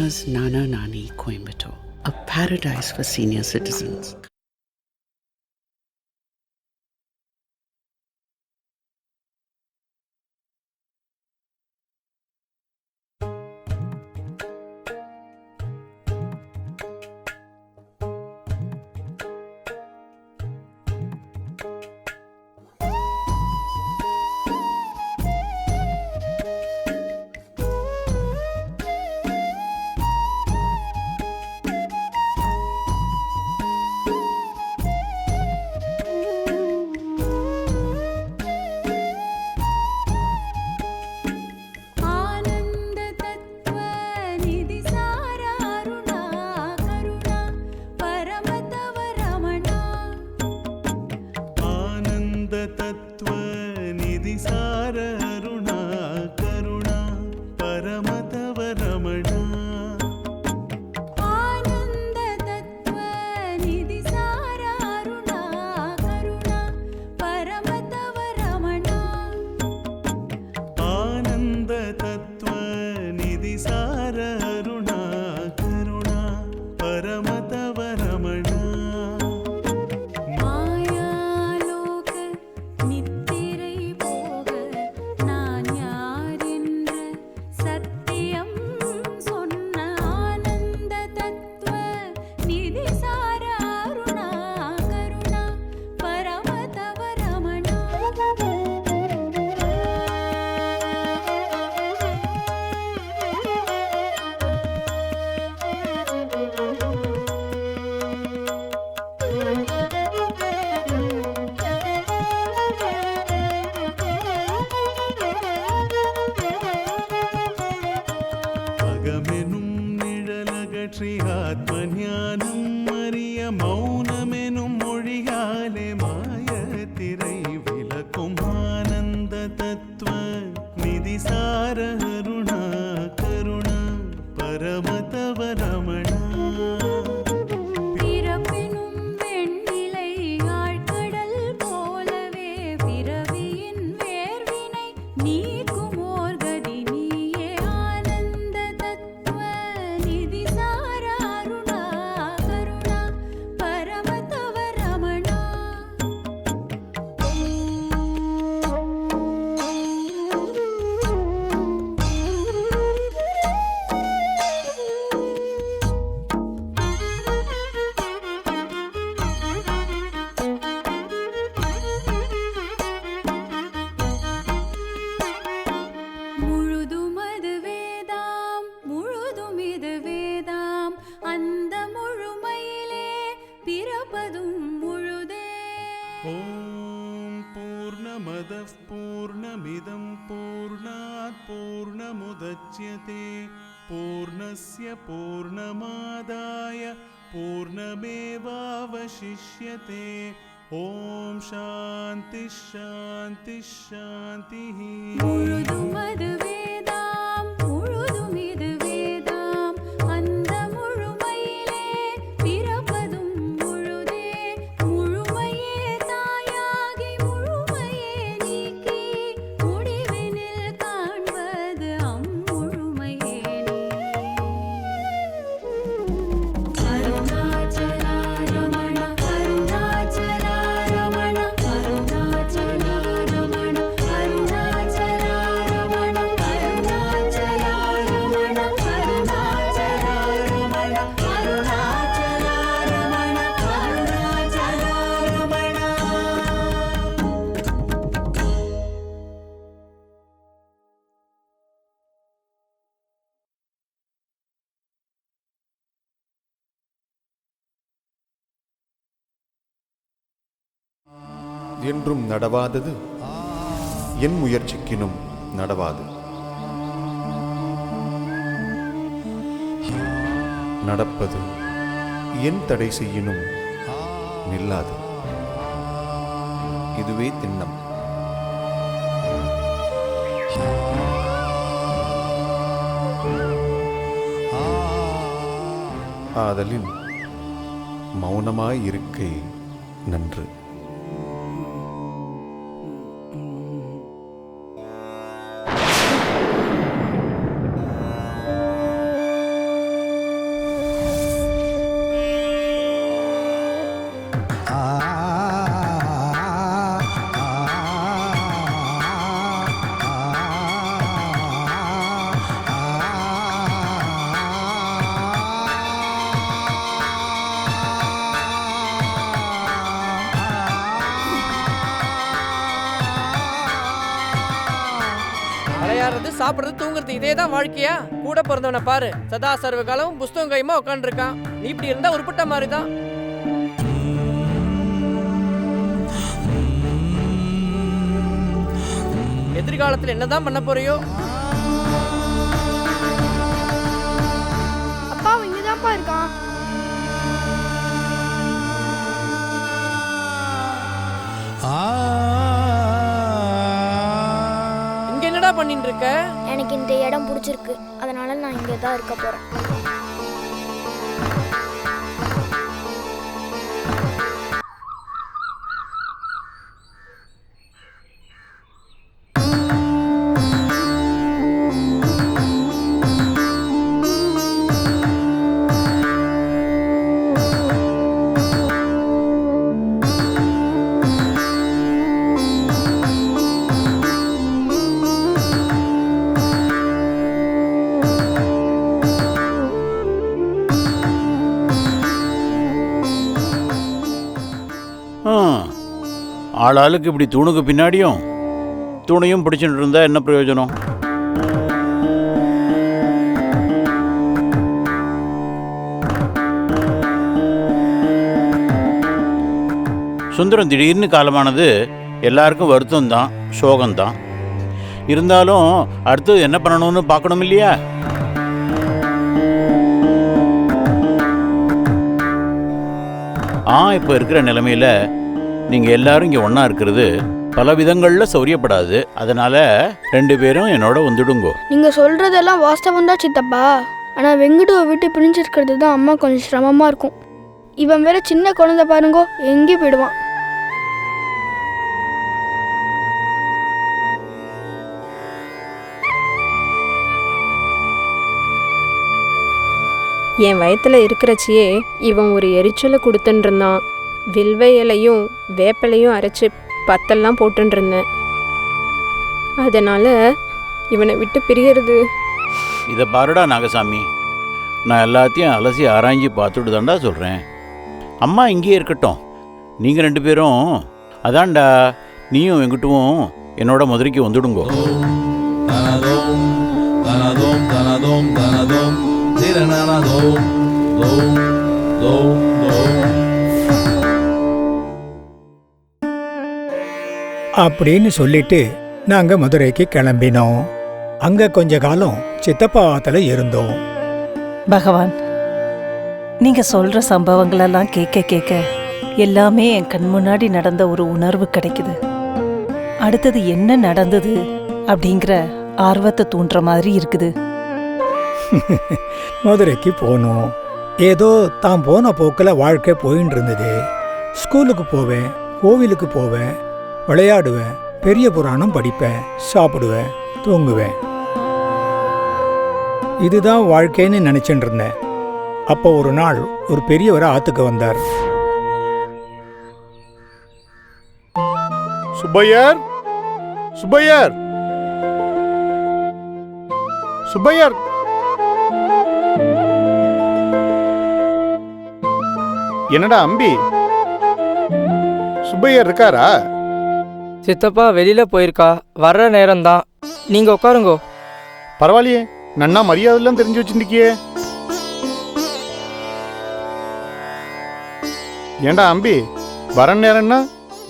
Aruna's Nana Nani Coimbatore, a paradise for senior citizens. पूर्णस्य पूर्णमादाय पूर्णमेवावशिष्यते। ॐ शान्ति शान्ति शान्तिः। என்றும் நடவாதது என் முயற்சிக்கினும் நடவாது. நடப்பது என் தடை செய்யினும் நில்லாது. இதுவே திண்ணம். ஆதலின் மௌனமாயிருக்கை நன்று. சாப்பிடுறது தூங்குறது இதே தான் வாழ்க்கையா? கூட பிறந்தவனை பாரு, சதா சர்வ காலமும் புஸ்தகம் கையுமா உட்காந்துருக்கான். நீ இப்படி இருந்தா உருப்பட்ட மாதிரி தான். எதிர்காலத்துல என்னதான் பண்ண போறியோ? அப்பா இங்கதான்ப்பா இருக்கான். இங்க என்னடா பண்ணிட்டு இருக்க? எனக்கு இந்த இடம் பிடிச்சிருக்கு, அதனால நான் இங்கே தான் இருக்க போறேன். ஆளாளுக்கு இப்படி தூணுக்கு பின்னாடியும் தூணையும் பிடிச்சிட்டு இருந்தா என்ன பிரயோஜனம்? சுந்தரம் திடீர்னு காலமானது எல்லாருக்கும் வருத்தம் தான், சோகம்தான். இருந்தாலும் அடுத்தது என்ன பண்ணணும்னு பார்க்கணும் இல்லையா? இப்போ இருக்கிற நிலைமையில நீங்கள் எல்லாரும் இங்கே ஒன்றா இருக்கிறது பல விதங்களில் சௌரியப்படாது. அதனால் 2 பேரும் என்னோட வந்துடுங்கோ. நீங்கள் சொல்கிறதெல்லாம் வாஸ்தவம் தான் சித்தப்பா. ஆனால் வெங்கடுவை விட்டு பிரிஞ்சிருக்கிறது தான் அம்மா கொஞ்சம் சிரமமாக இருக்கும். இவன் வேற சின்ன குழந்தை பாருங்கோ, எங்கே போயிடுவான். என் வயத்தில் இருக்கிறச்சியே இவன் ஒரு எரிச்சலை கொடுத்துட்டு இருந்தான். வில்வ இலையும் வேப்பிலையும் அரைச்சி பத்தெல்லாம் போட்டுன்னு இருந்தேன். அதனால் இவனை விட்டு பிரியறது. இதை பாருடா நாகசாமி, நான் எல்லாத்தையும் அலசி ஆராய்ஞ்சி பார்த்துட்டு தான்டா சொல்கிறேன். அம்மா இங்கேயே இருக்கட்டும், நீங்கள் 2 பேரும் அதான்டா நீயும் வெங்கட்டுவும் என்னோட மதுரைக்கு வந்துடுங்கோ. அப்படின்னு சொல்லிட்டு நாங்க மதுரைக்கு கிளம்பினோம். அங்க கொஞ்ச காலம் சித்தப்பாத்துல இருந்தோம். பகவான், நீங்க சொல்ற சம்பவங்களெல்லாம் கேட்க கேட்க எல்லாமே என் கண் முன்னாடி நடந்த ஒரு உணர்வு கிடைக்குது. அடுத்தது என்ன நடந்தது அப்படிங்கிற ஆர்வத்தை தூண்டுற மாதிரி இருக்குது. மதுரைக்கு போனோம். ஏதோ தான் போன போக்கில் வாழ்க்கை போயின்னு இருந்தது. ஸ்கூலுக்கு போவேன், கோவிலுக்கு போவேன், விளையாடுவேன், பெரிய புராணம் படிப்பேன், சாப்பிடுவேன், தூங்குவேன். இதுதான் வாழ்க்கைன்னு நினைச்சுட்டு இருந்தேன். அப்போ ஒரு நாள் ஒரு பெரியவர் ஆத்துக்கு வந்தார். சுப்பையர், சுப்பையர், சுப்பையர். என்னடா அம்பி, சுப்பையர் இருக்காரா? சித்தப்பா வெளியில போயிருக்கா, வர்ற நேரம்தான். நீங்க உட்காருங்கோ. பரவாயில்லையே, நன்னா மரியாதைலாம் தெரிஞ்சு வச்சுருக்கியே. ஏண்டா அம்பி, வர நேரம்னா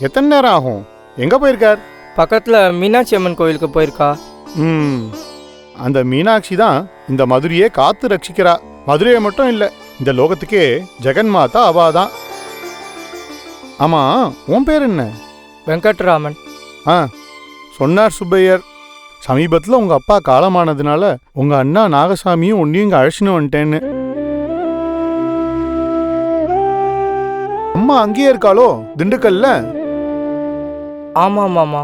எத்தனை நேரம் ஆகும்? எங்க போயிருக்கார்? பக்கத்துல மீனாட்சி அம்மன் கோயிலுக்கு போயிருக்கா. அந்த மீனாட்சி தான் இந்த மதுரையே காத்து ரட்சிக்கிறா. மதுரையை மட்டும் இல்லை, இந்த லோகத்துக்கே ஜெகன்மாதா அவாதான். ஆமா, உன் பேர் என்ன? வெங்கட்ராமன். சொன்னார் சுப்பையர். சமீபத்தில் உங்க அப்பா காலமானதுனால உங்க அண்ணா நாகசாமியும் ஒன்னையும் இங்க அழைச்சின்னு வந்துட்டேன்னு. அம்மா அங்கேயே இருக்காளோ, திண்டுக்கல்ல? ஆமா மாமா.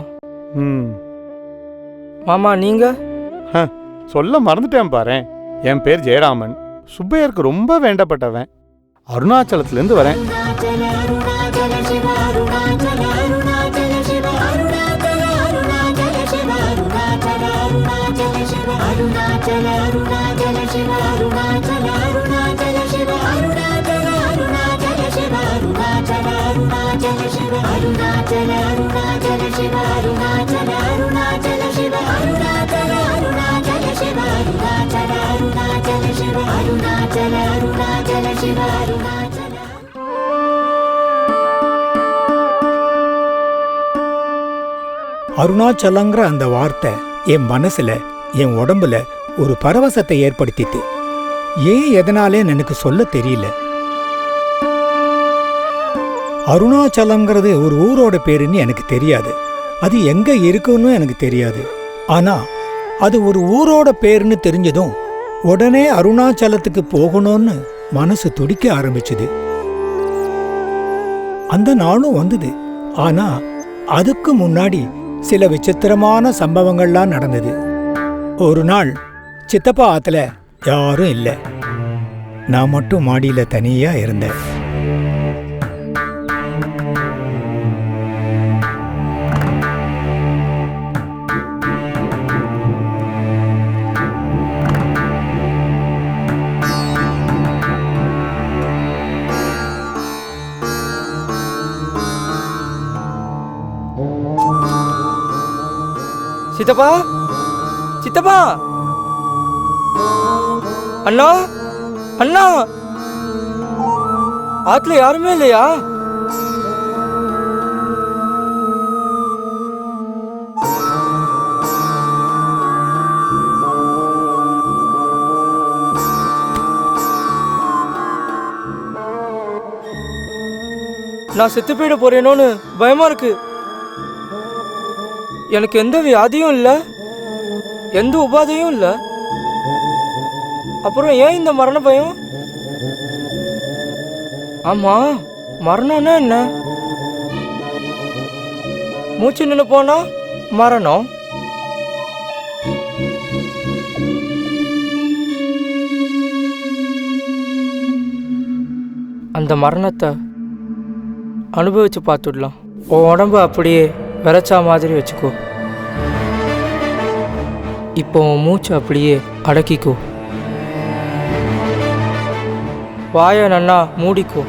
மாமா நீங்க? சொல்ல மறந்துட்டேன் பாரேன். என் பேர் ஜெயராமன். சுப்பையருக்கு ரொம்ப வேண்டப்பட்டவன். அருணாச்சலத்திலேருந்து வரேன். Arunachala, அருணாச்சலங்கிற அந்த வார்த்தை என் மனசுல என் உடம்புல ஒரு பரவசத்தை ஏற்படுத்திட்டு ஏன் எதனாலே எனக்கு சொல்ல தெரியல. அருணாச்சலம்ங்கிறது ஒரு ஊரோட பேருன்னு எனக்கு தெரியாது, அது எங்க இருக்குன்னு எனக்கு தெரியாது. ஆனா அது ஒரு ஊரோட பேருன்னு தெரிஞ்சதும் உடனே அருணாச்சலத்துக்கு போகணும்னு மனசு துடிக்க ஆரம்பிச்சுது. அந்த நாளும் வந்தது. ஆனா அதுக்கு முன்னாடி சில விசித்திரமான சம்பவங்கள்லாம் நடந்தது. ஒரு நாள் சித்தப்பா ஆத்துல யாரும் இல்லை, நான் மட்டும் மாடியில தனியா இருந்தேன். சித்தப்பா, சித்தப்பா, அண்ணா, அண்ணா, ஆத்துல யாருமே இல்லையா? நான் செத்து போயிட போறேனோன்னு பயமா இருக்கு. எனக்கு எந்த வியாதியும் இல்லை, எந்த உபாதையும் இல்லை. அப்புறம் ஏன் இந்த மரண பயம்? ஆமா, மரணம்னா என்ன? மூச்சு நின்று போனா மரணம். அந்த மரணத்தை அனுபவிச்சு பார்த்துடலாம். உன் உடம்பு அப்படியே விரைச்சா மாதிரி வச்சுக்கோ. இப்போ உன் மூச்சு அப்படியே அடக்கிக்கோ. வாயை நன்னா மூடிக்கோ.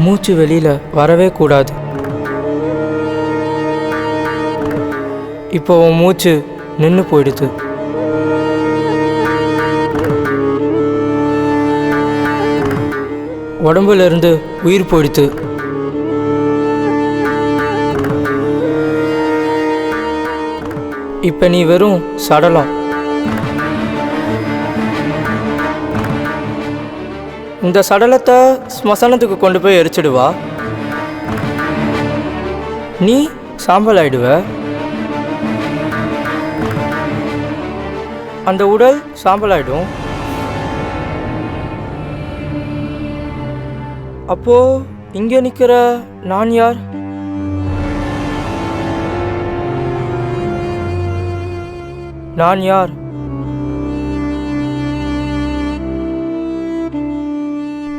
மூச்சு வெளியில வரவே கூடாது. இப்போ உன் மூச்சு நின்று போயிடுது. உடம்புல இருந்து உயிர் போயிடுத்து. இப்ப நீ வெறும் சடலம். இந்த சடலத்தை ஸ்மசானத்துக்கு கொண்டு போய் எரிச்சிடுவா. நீ சாம்பல் ஆயிடுவ. அந்த உடல் சாம்பல் ஆயிடும். அப்போ இங்கே நிற்கிற நான் யார்? நான் யார்?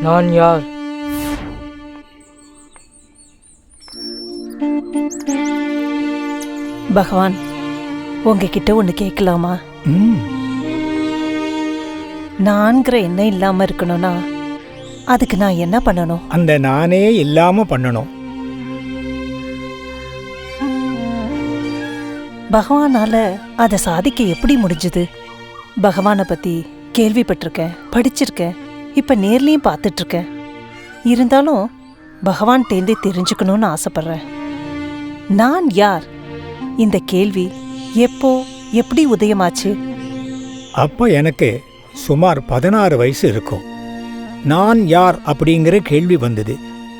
நான் யார்? பகவான், உங்ககிட்ட ஒன்று கேட்கலாமா? நான்கிற எண்ணம் இல்லாம இருக்கணும்னா அதுக்கு நான் என்ன பண்ணணும்? அந்த நானே இல்லாம பண்ணணும். பகவானால அதை சாதிக்க எப்படி முடிஞ்சது? பகவானை பத்தி கேள்விப்பட்டிருக்கேன், படிச்சிருக்கேன், இப்ப நேர்லயும் பார்த்துட்டு இருக்கேன். இருந்தாலும் பகவான் தேர்ந்தே தெரிஞ்சுக்கணும்னு ஆசைப்படுறேன். நான் யார்? இந்த கேள்வி எப்போ எப்படி உதயமாச்சு? அப்ப எனக்கு சுமார் 16 வயசு இருக்கும். நான் யார் அப்படிங்கிற கேள்வி வந்தது.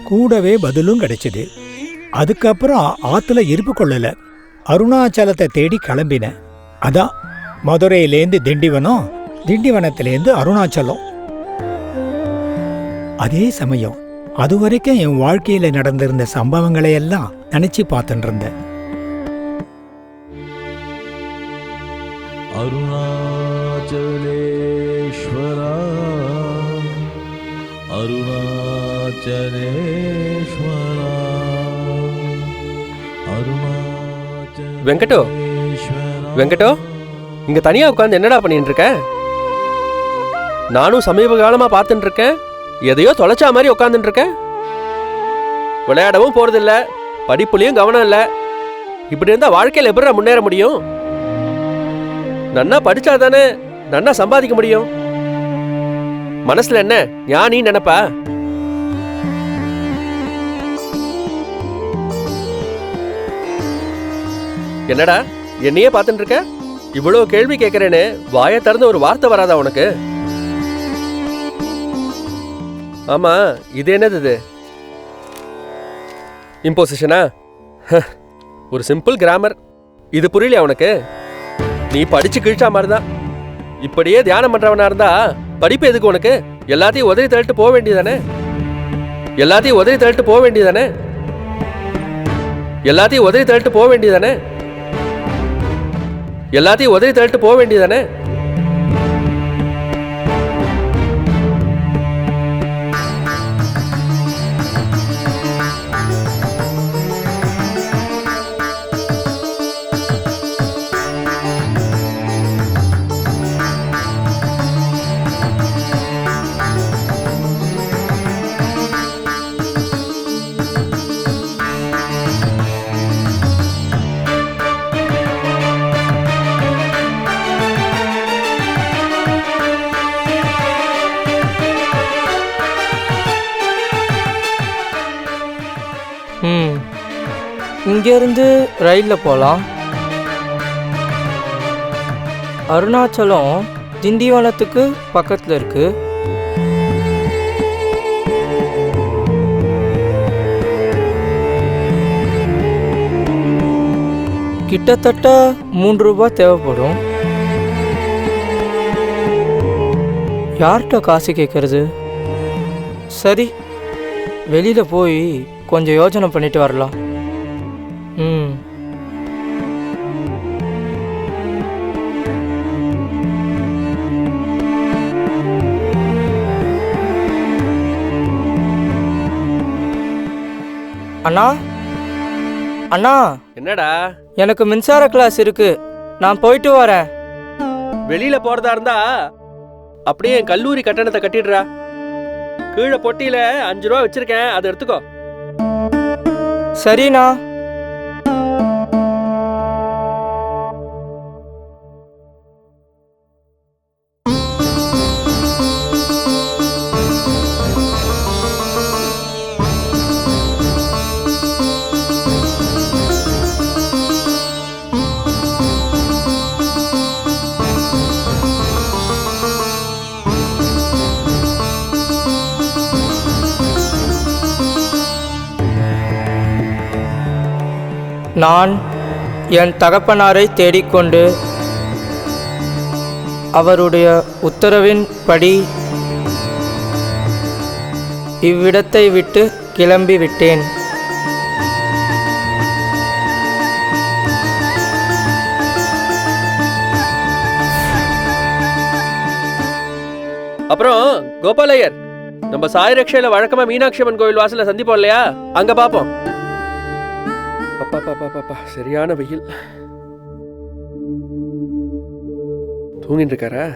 கூடவே பதிலும் கிடைச்சது. அதுக்கப்புறம் ஆத்துல இருப்பு கொள்ளல, அருணாச்சலத்தை தேடி கிளம்பினேன். அதான் மதுரையிலேருந்து திண்டிவனம், திண்டிவனத்திலேருந்து அருணாச்சலம். அதே சமயம் அது வரைக்கும் என் வாழ்க்கையில நடந்திருந்த சம்பவங்களை எல்லாம் நினைச்சு பார்த்துட்டு இருந்தேன். அருணாச்சலேஸ்வரா அருணாச்சலேஸ்வரா வெங்கடோ, வெங்கடோ, இங்க தனியா உட்காந்து என்னடா பண்ணிட்டு இருக்க? நானும் சமீப காலமா பார்த்துட்டு இருக்கேன், எதையோ தொலைச்சா மாதிரி உட்காந்துட்டு இருக்க. விளையாடவும் போறதில்ல, படிப்புலயும் கவனம் இல்லை. இப்படி இருந்தா வாழ்க்கையில் எப்படி முன்னேற முடியும்? நன்னா படிச்சா தானே நன்னா சம்பாதிக்க முடியும். மனசுல என்ன ஞானி நினைப்பா? என்னடா என்னையே பார்த்துட்டு இருக்க? இவ்வளவு கேள்வி கேட்கறேன்னு வாயை திறந்து ஒரு வார்த்தை வராதா உனக்கு? ஆமா, இது என்னது? இது இம்போசிஷனா? ஒரு சிம்பிள் கிராமர். இது புரியலையா உனக்கு? நீ படிச்சு கிழிச்சா மாதிரி தான். இப்படியே தியானம் பண்றவனா இருந்தா படிப்பு எதுக்கு உனக்கு? எல்லாத்தையும் உதறி தள்ளிட்டு போக வேண்டியதானே? எல்லாத்தையும் உதறி தள்ளிட்டு போக வேண்டியதானே? எல்லாத்தையும் உதறி தள்ளிட்டு போக வேண்டியதானே? எல்லாத்தையும் உதறி தள்ளிட்டு போக வேண்டியதானே? இங்கேருந்து ரயிலில் போகலாம். அருணாச்சலம் திண்டிவனத்துக்கு பக்கத்தில் இருக்கு. கிட்டத்தட்ட 3 ரூபாய் தேவைப்படும். யார்கிட்ட காசு கேட்கறது? சரி, வெளியில் போய் கொஞ்சம் யோசனை பண்ணிட்டு வரலாம். அண்ணா அண்ணா, என்னடா? எனக்கு மின்சார கிளாஸ் இருக்கு, நான் போயிட்டு வரேன். வெளியில போறதா இருந்தா அப்படியே என் கல்லூரி கட்டணத்தை கட்டிடுறா. கீழே பொட்டியில 5 ரூபா வச்சிருக்கேன், அதை எடுத்துக்கோ. சரிண்ணா. நான் என் தகப்பனாரை தேடிக்கொண்டு அவருடைய உத்தரவின்படி இவ்விடத்தை விட்டு கிளம்பி விட்டேன். அப்புறம் கோபாலையர், நம்ம சாய் ரக்ஷையில வழக்கமா மீனாட்சி அம்மன் கோவில் வாசல்ல சந்திப்போம் இல்லையா? அங்க பாப்போம். அப்பா சரியான வெயில். தூங்கிட்டு இருக்காரா?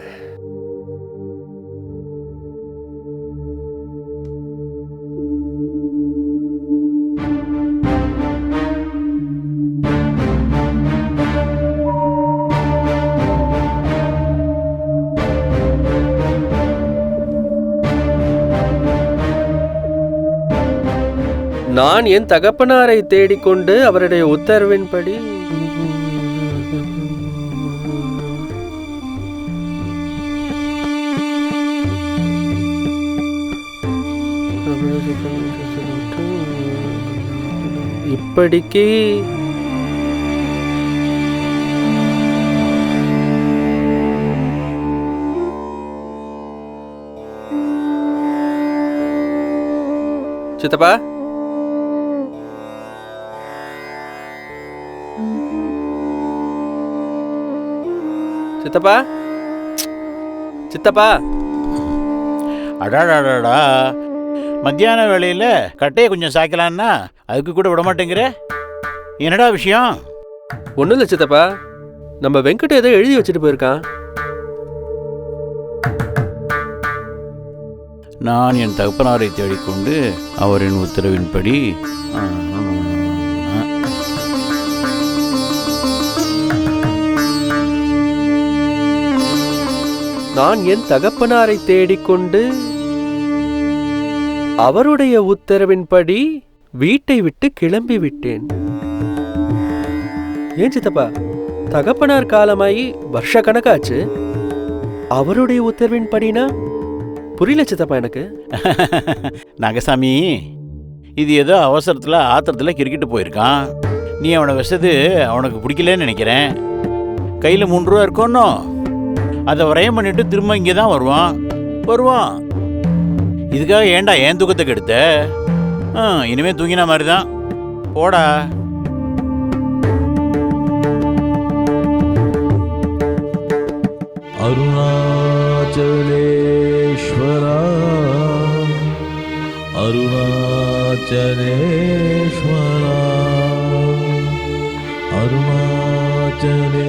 நான் என் தகப்பனாரை தேடிக்கொண்டு அவருடைய உத்தரவின்படி இப்படிக்கு சித்தப்பா, சித்தப்பா, சித்தப்பா. அடாடாடாடா, மத்தியான வேளையில் கட்டையை கொஞ்சம் சாய்க்கலான்னா அதுக்கு கூட விட மாட்டேங்கிற. என்னடா விஷயம்? ஒன்றும் இல்லை சித்தப்பா, நம்ம வெங்கட் ஏதோ எழுதி வச்சுட்டு போயிருக்கான். நான் என் தகப்பனாரை தேடிக்கொண்டு அவரின் உத்தரவின்படி நான் என் தகப்பனாரை தேடிக்கொண்டு அவருடைய உத்தரவின்படி வீட்டை விட்டு கிளம்பி விட்டேன். ஏன் சித்தப்பா, தகப்பனார் காலமாயி வருஷ கணக்காச்சு, அவருடைய உத்தரவின்படினா புரியல சித்தப்பா எனக்கு. நாகசாமி, இது ஏதோ அவசரத்தில் ஆத்திரத்தில் கிரிக்கெட்டு போயிருக்கான். நீ அவனை வச்சது அவனுக்கு பிடிக்கலன்னு நினைக்கிறேன். கையில் 3 ரூபா இருக்கோன்னோ அதை வரையம் பண்ணிட்டு திரும்ப இங்கே தான் வருவான். இதுக்காக ஏன்டா ஏன் தூக்கத்தை கெடுத்த? இனிமே தூங்கின மாதிரி தான் போடா. அருணாச்சலேஸ்வரா அருணாச்சலேஸ்வரா அருணாச்சலே